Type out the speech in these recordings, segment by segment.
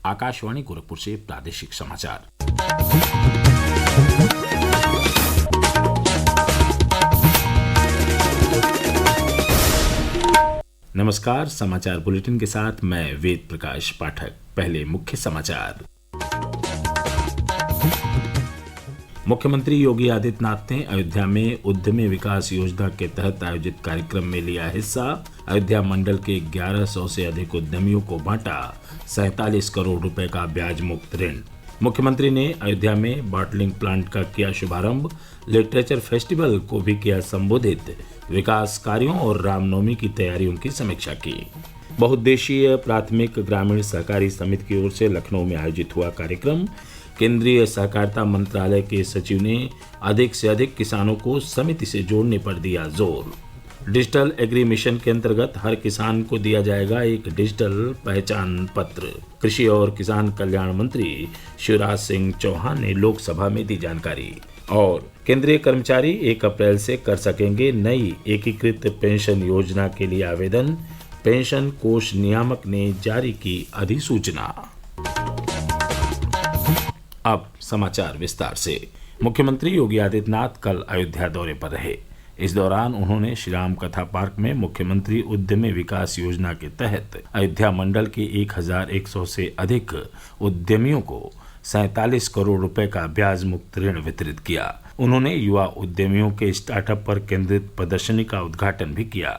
आकाशवाणी गोरखपुर से प्रादेशिक समाचार। नमस्कार, समाचार बुलेटिन के साथ मैं वेद प्रकाश पाठक। पहले मुख्य समाचार। मुख्यमंत्री योगी आदित्यनाथ ने अयोध्या में उद्यमी विकास योजना के तहत आयोजित कार्यक्रम में लिया हिस्सा। अयोध्या मंडल के 1100 से अधिक उद्यमियों को बांटा 47 करोड़ रुपए का ब्याज मुक्त ऋण। मुख्यमंत्री ने अयोध्या में बॉटलिंग प्लांट का किया शुभारंभ। लिटरेचर फेस्टिवल को भी किया संबोधित। विकास कार्यों और रामनवमी की तैयारियों की समीक्षा की। बहुउद्देशीय प्राथमिक ग्रामीण सहकारी समिति की ओर से लखनऊ में आयोजित हुआ कार्यक्रम। केंद्रीय सहकारिता मंत्रालय के सचिव ने अधिक से अधिक किसानों को समिति से जोड़ने पर दिया जोर। डिजिटल एग्री मिशन के अंतर्गत हर किसान को दिया जाएगा एक डिजिटल पहचान पत्र। कृषि और किसान कल्याण मंत्री शिवराज सिंह चौहान ने लोकसभा में दी जानकारी। और केंद्रीय कर्मचारी 1 अप्रैल से कर सकेंगे नई एकीकृत पेंशन योजना के लिए आवेदन। पेंशन कोष नियामक ने जारी की अधिसूचना। अब समाचार विस्तार से। मुख्यमंत्री योगी आदित्यनाथ कल अयोध्या दौरे पर रहे। इस दौरान उन्होंने श्री राम कथा पार्क में मुख्यमंत्री उद्यमी विकास योजना के तहत अयोध्या मंडल के 1100 से अधिक उद्यमियों को 47 करोड़ रुपए का ब्याज मुक्त ऋण वितरित किया। उन्होंने युवा उद्यमियों के स्टार्टअप पर केंद्रित प्रदर्शनी का उद्घाटन भी किया।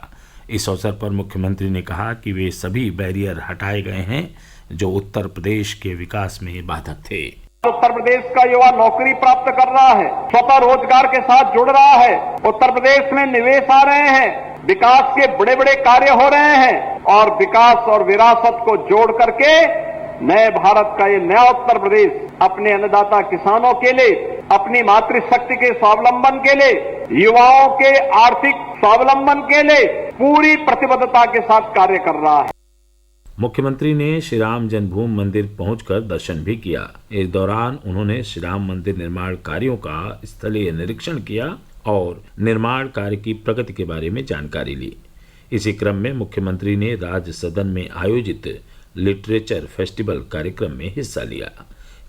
इस अवसर पर मुख्यमंत्री ने कहा कि वे सभी बैरियर हटाए गए हैं जो उत्तर प्रदेश के विकास में बाधक थे। उत्तर प्रदेश का युवा नौकरी प्राप्त कर रहा है, स्वतः रोजगार के साथ जुड़ रहा है। उत्तर प्रदेश में निवेश आ रहे हैं, विकास के बड़े बड़े कार्य हो रहे हैं और विकास और विरासत को जोड़ करके नए भारत का ये नया उत्तर प्रदेश अपने अन्नदाता किसानों के लिए, अपनी मातृशक्ति के स्वावलंबन के लिए, युवाओं के आर्थिक स्वावलंबन के लिए पूरी प्रतिबद्धता के साथ कार्य कर रहा है। मुख्यमंत्री ने श्री राम जन्मभूमि मंदिर पहुंचकर दर्शन भी किया। इस दौरान उन्होंने श्री राम मंदिर निर्माण कार्यों का स्थलीय निरीक्षण किया और निर्माण कार्य की प्रगति के बारे में जानकारी ली। इसी क्रम में मुख्यमंत्री ने राज्य सदन में आयोजित लिटरेचर फेस्टिवल कार्यक्रम में हिस्सा लिया।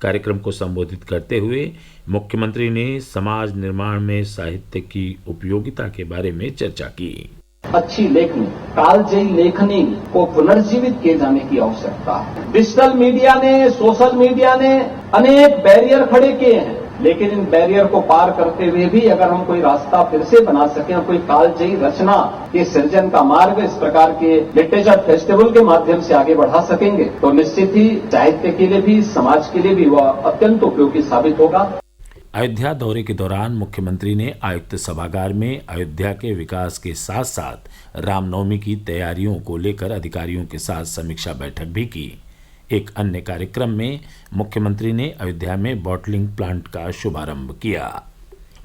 कार्यक्रम को संबोधित करते हुए मुख्यमंत्री ने समाज निर्माण में साहित्य की उपयोगिता के बारे में चर्चा की। अच्छी लेखनी, कालजयी लेखनी को पुनर्जीवित किए जाने की आवश्यकता है। डिजिटल मीडिया ने, सोशल मीडिया ने अनेक बैरियर खड़े किए हैं, लेकिन इन बैरियर को पार करते हुए भी अगर हम कोई रास्ता फिर से बना सकें, कोई कालजयी रचना के सृजन का मार्ग इस प्रकार के लिटरेचर फेस्टिवल के माध्यम से आगे बढ़ा सकेंगे, तो निश्चित ही साहित्य के लिए भी, समाज के लिए भी वह अत्यंत उपयोगी साबित होगा। अयोध्या दौरे के दौरान मुख्यमंत्री ने आयुक्त सभागार में अयोध्या के विकास के साथ साथ रामनवमी की तैयारियों को लेकर अधिकारियों के साथ समीक्षा बैठक भी की। एक अन्य कार्यक्रम में मुख्यमंत्री ने अयोध्या में बॉटलिंग प्लांट का शुभारंभ किया।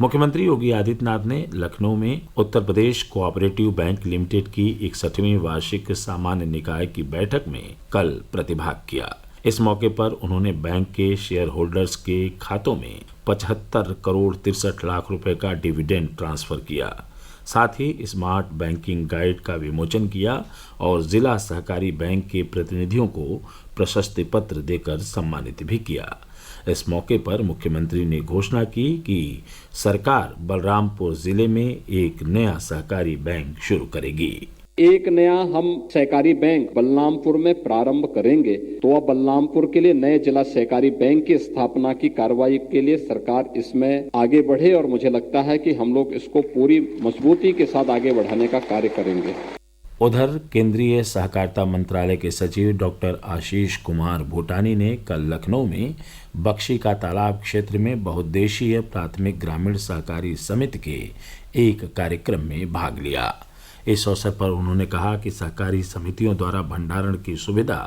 मुख्यमंत्री योगी आदित्यनाथ ने लखनऊ में Uttar Pradesh cooperative bank limited की 61वीं वार्षिक सामान्य निकाय की बैठक में कल प्रतिभाग किया। इस मौके पर उन्होंने बैंक के शेयर होल्डर्स के खातों में 75 करोड़ 63 लाख रुपए का डिविडेंड ट्रांसफर किया। साथ ही स्मार्ट बैंकिंग गाइड का विमोचन किया और जिला सहकारी बैंक के प्रतिनिधियों को प्रशस्ति पत्र देकर सम्मानित भी किया। इस मौके पर मुख्यमंत्री ने घोषणा की कि सरकार बलरामपुर जिले में एक नया सहकारी बैंक शुरू करेगी। एक नया हम सहकारी बैंक बलरामपुर में प्रारंभ करेंगे, तो अब बलरामपुर के लिए नए जिला सहकारी बैंक की स्थापना की कार्रवाई के लिए सरकार इसमें आगे बढ़े और मुझे लगता है कि हम लोग इसको पूरी मजबूती के साथ आगे बढ़ाने का कार्य करेंगे। उधर केंद्रीय सहकारिता मंत्रालय के सचिव डॉक्टर आशीष कुमार भूटानी ने कल लखनऊ में बख्शी का तालाब क्षेत्र में बहुउद्देशीय प्राथमिक ग्रामीण सहकारी समिति के एक कार्यक्रम में भाग लिया। इस अवसर पर उन्होंने कहा कि सहकारी समितियों द्वारा भंडारण की सुविधा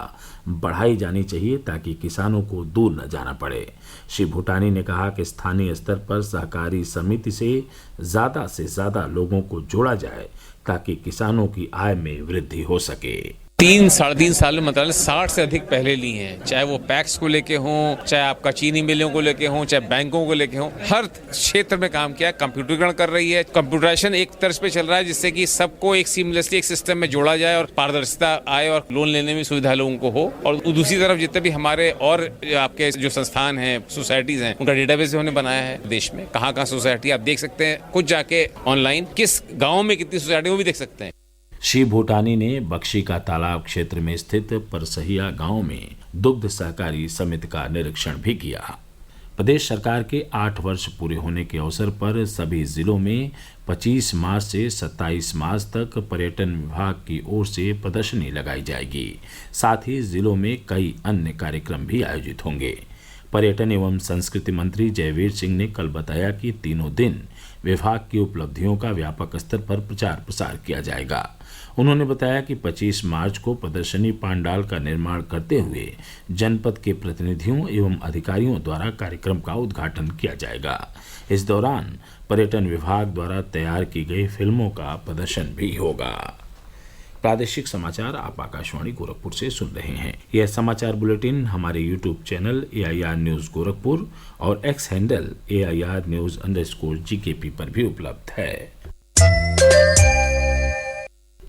बढ़ाई जानी चाहिए ताकि किसानों को दूर न जाना पड़े। श्री भूटानी ने कहा कि स्थानीय स्तर पर सहकारी समिति से ज़्यादा लोगों को जोड़ा जाए ताकि किसानों की आय में वृद्धि हो सके। साढ़े तीन साल में मंत्रालय 60 से अधिक पहले ली हैं, चाहे वो पैक्स को लेके हों, चाहे आपका चीनी मिलों को लेके हों, चाहे बैंकों को लेके हों, हर क्षेत्र में काम किया है। कंप्यूटरीकरण कर रही है, कंप्यूटराइजेशन एक तरफ पे चल रहा है जिससे कि सबको एक सीमलेसली एक सिस्टम में जोड़ा जाए और पारदर्शिता आए और लोन लेने में सुविधा लोगों को हो। और दूसरी तरफ जितने भी हमारे और आपके जो संस्थान हैं, सोसाइटीज हैं, उनका डेटाबेस हमने बनाया है देश में, कहाँ सोसाइटी आप देख सकते हैं, कुछ जाके ऑनलाइन किस गाँव में कितनी सोसाइटी वो भी देख सकते हैं। श्री भूटानी ने बख्शी का तालाब क्षेत्र में स्थित परसहिया गांव में दुग्ध सहकारी समिति का निरीक्षण भी किया। प्रदेश सरकार के 8 वर्ष पूरे होने के अवसर पर सभी जिलों में 25 मार्च से 27 मार्च तक पर्यटन विभाग की ओर से प्रदर्शनी लगाई जाएगी। साथ ही जिलों में कई अन्य कार्यक्रम भी आयोजित होंगे। पर्यटन एवं संस्कृति मंत्री जयवीर सिंह ने कल बताया कि तीनों दिन विभाग की उपलब्धियों का व्यापक स्तर पर प्रचार प्रसार किया जाएगा। उन्होंने बताया कि 25 मार्च को प्रदर्शनी पांडाल का निर्माण करते हुए जनपद के प्रतिनिधियों एवं अधिकारियों द्वारा कार्यक्रम का उद्घाटन किया जाएगा। इस दौरान पर्यटन विभाग द्वारा तैयार की गई फिल्मों का प्रदर्शन भी होगा। प्रादेशिक समाचार आप आकाशवाणी गोरखपुर से सुन रहे हैं। यह समाचार बुलेटिन हमारे YouTube channel AIR news Gorakhpur और एक्स हैंडल AIR News_GKP पर भी उपलब्ध है।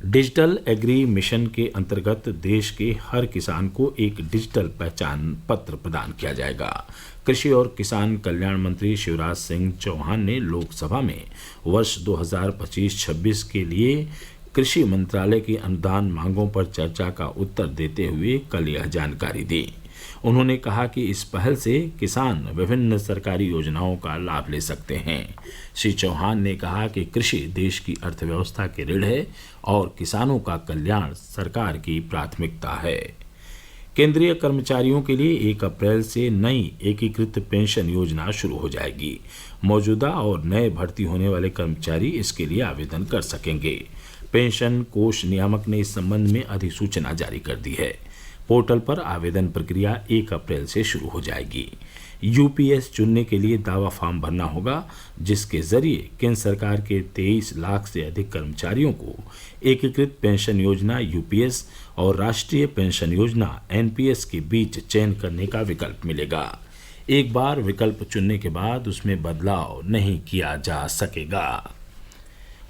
डिजिटल एग्री मिशन के अंतर्गत देश के हर किसान को एक डिजिटल पहचान पत्र प्रदान किया जाएगा। कृषि और किसान कल्याण मंत्री शिवराज सिंह चौहान ने लोकसभा में वर्ष 2025-26 के लिए कृषि मंत्रालय की अनुदान मांगों पर चर्चा का उत्तर देते हुए कल यह जानकारी दी। उन्होंने कहा कि इस पहल से किसान विभिन्न सरकारी योजनाओं का लाभ ले सकते हैं। श्री चौहान ने कहा कि कृषि देश की अर्थव्यवस्था की रीढ़ है और किसानों का कल्याण सरकार की प्राथमिकता है। केंद्रीय कर्मचारियों के लिए 1 अप्रैल से नई एकीकृत पेंशन योजना शुरू हो जाएगी। मौजूदा और नए भर्ती होने वाले कर्मचारी इसके लिए आवेदन कर सकेंगे। पेंशन कोष नियामक ने इस संबंध में अधिसूचना जारी कर दी है। पोर्टल पर आवेदन प्रक्रिया 1 अप्रैल से शुरू हो जाएगी। यूपीएस चुनने के लिए दावा फॉर्म भरना होगा, जिसके जरिए केंद्र सरकार के 23 लाख से अधिक कर्मचारियों को एकीकृत पेंशन योजना यूपीएस और राष्ट्रीय पेंशन योजना एनपीएस के बीच चयन करने का विकल्प मिलेगा। एक बार विकल्प चुनने के बाद उसमें बदलाव नहीं किया जा सकेगा।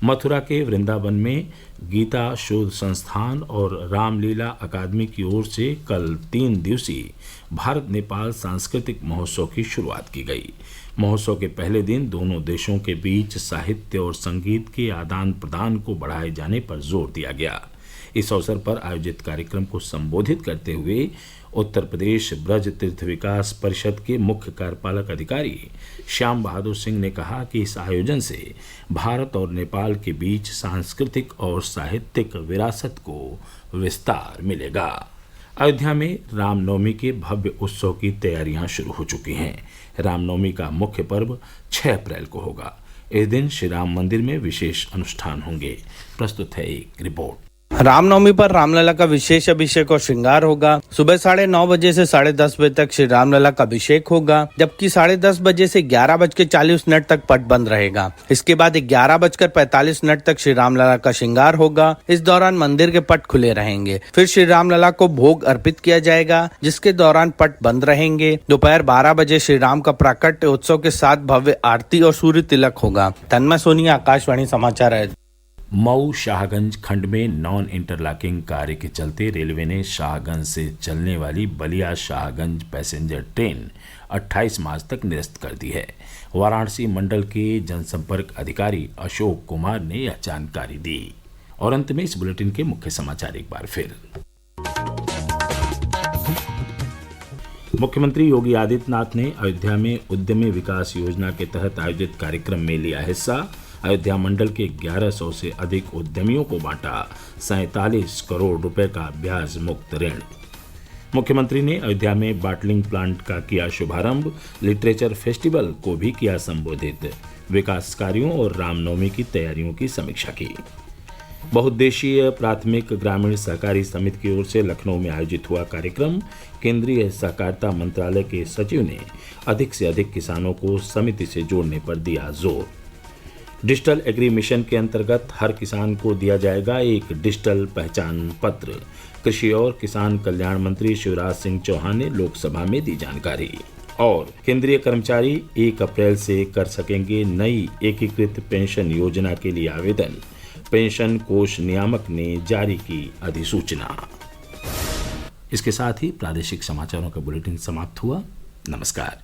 मथुरा के वृंदावन में गीता शोध संस्थान और रामलीला अकादमी की ओर से कल 3 दिवसीय भारत नेपाल सांस्कृतिक महोत्सव की शुरुआत की गई। महोत्सव के पहले दिन दोनों देशों के बीच साहित्य और संगीत के आदान प्रदान को बढ़ाए जाने पर जोर दिया गया। इस अवसर पर आयोजित कार्यक्रम को संबोधित करते हुए उत्तर प्रदेश ब्रज तीर्थ विकास परिषद के मुख्य कार्यपालक अधिकारी श्याम बहादुर सिंह ने कहा कि इस आयोजन से भारत और नेपाल के बीच सांस्कृतिक और साहित्यिक विरासत को विस्तार मिलेगा। अयोध्या में रामनवमी के भव्य उत्सव की तैयारियां शुरू हो चुकी हैं। रामनवमी का मुख्य पर्व 6 अप्रैल को होगा। इस दिन श्री राम मंदिर में विशेष अनुष्ठान होंगे। प्रस्तुत है एक रिपोर्ट। रामनवमी पर रामलला का विशेष अभिषेक और श्रृंगार होगा। सुबह 9:30 बजे से 10:30 बजे तक श्री रामलला का अभिषेक होगा, जबकि 10:30 बजे से 11:40 तक पट बंद रहेगा। इसके बाद 11:45 तक श्री रामलला का श्रृंगार होगा। इस दौरान मंदिर के पट खुले रहेंगे। फिर श्री रामलला को भोग अर्पित किया जाएगा, जिसके दौरान पट बंद रहेंगे। दोपहर 12 बजे श्री राम का प्राकट्य उत्सव के साथ भव्य आरती और सूर्य तिलक होगा। तन्मय सोनी, आकाशवाणी समाचार है। मऊ शाहगंज खंड में नॉन इंटरलॉकिंग कार्य के चलते रेलवे ने शाहगंज से चलने वाली बलिया शाहगंज पैसेंजर ट्रेन 28 मार्च तक निरस्त कर दी है। वाराणसी मंडल के जनसंपर्क अधिकारी अशोक कुमार ने यह जानकारी दी। और अंत में इस बुलेटिन के मुख्य समाचार एक बार फिर। मुख्यमंत्री योगी आदित्यनाथ ने अयोध्या में उद्यमी विकास योजना के तहत आयोजित कार्यक्रम में लिया हिस्सा। अयोध्या मंडल के 1100 से अधिक उद्यमियों को बांटा 47 करोड़ रुपए का ब्याज मुक्त ऋण। मुख्यमंत्री ने अयोध्या में बॉटलिंग प्लांट का किया शुभारंभ। लिटरेचर फेस्टिवल को भी किया संबोधित। विकास कार्यों और रामनवमी की तैयारियों की समीक्षा की। बहुउद्देशीय प्राथमिक ग्रामीण सहकारी समिति की ओर से लखनऊ में आयोजित हुआ कार्यक्रम। केंद्रीय सहकारिता मंत्रालय के सचिव ने अधिक से अधिक किसानों को समिति से जोड़ने पर दिया जोर। डिजिटल एग्री मिशन के अंतर्गत हर किसान को दिया जाएगा एक डिजिटल पहचान पत्र। कृषि और किसान कल्याण मंत्री शिवराज सिंह चौहान ने लोकसभा में दी जानकारी। और केंद्रीय कर्मचारी 1 अप्रैल से कर सकेंगे नई एकीकृत पेंशन योजना के लिए आवेदन। पेंशन कोष नियामक ने जारी की अधिसूचना। इसके साथ ही प्रादेशिक समाचारों का बुलेटिन समाप्त हुआ। नमस्कार।